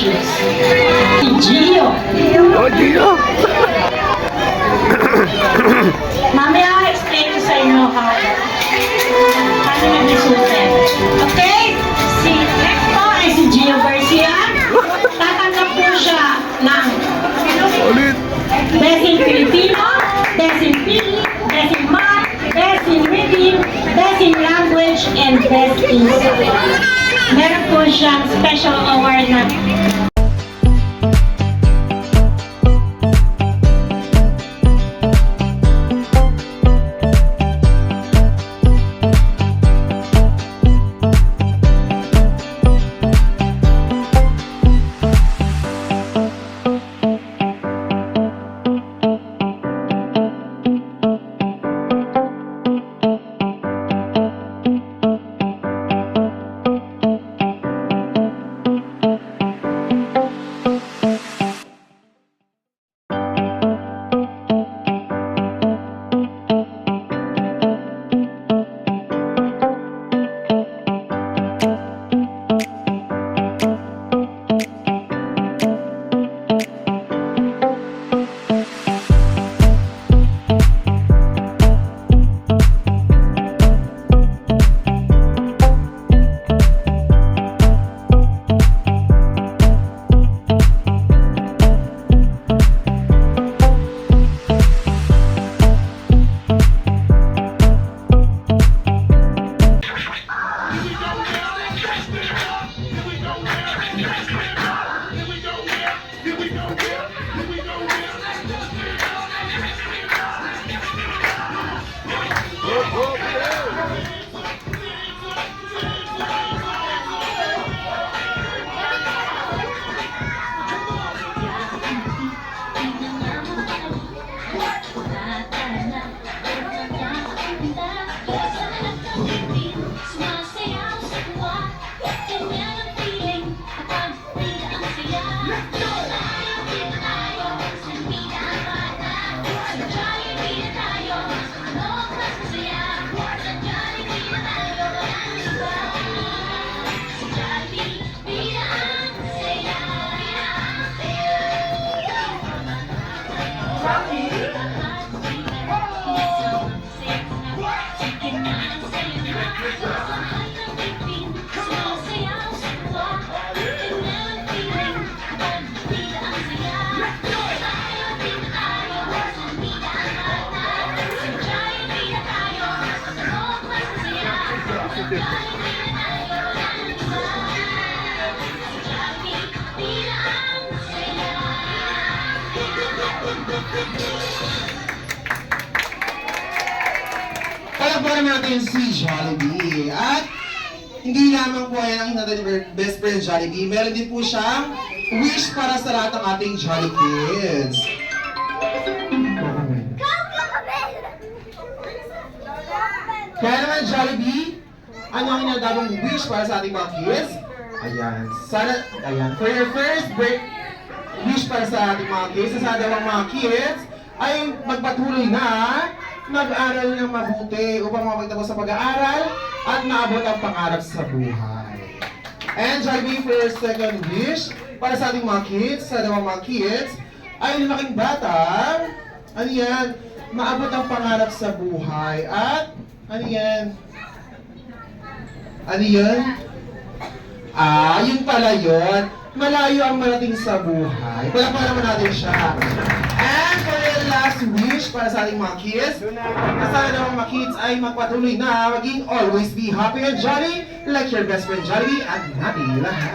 wishes. Gio. Oh, Gio! Mamaya explain ko sa inyo paano nag-resulted. Okay? Si next po ay si Gio Garcia. Tatanggap po siya ng Ulit! Best in Filipino, Best in PE, Best in Math, Best in Reading, Best in Language, and Best in Science. Meron po siyang special award na Palagparan natin si Jollibee. At hindi lamang po yan ang natin best friend Jollibee. Meron din po siyang wish para sa lahat ng ating Jolly Kids. Kaya naman Jollibee, ano ang inagabang wish para sa ating mga kids? Ayan. Sana, ayan. For your first wish para sa ating mga kids, sa dalawang mga kids, ay magpatuloy na mag-aral ng mabuti upang makapagtapos sa pag-aaral at maabot ang pangarap sa buhay. And Jollibee, for your second wish para sa ating mga kids, sa dalawang mga kids, ay lumaking bata, ano yan, maabot ang pangarap sa buhay at ano yan? Ano yun? Yun pala yun. Malayo ang marating sa buhay. Palakpakan naman natin siya. And for your last wish para sa ating mga kids, na sana naman mga kids ay magpatuloy na maging always be happy and jolly like your best friend Jollibee at natin lahat.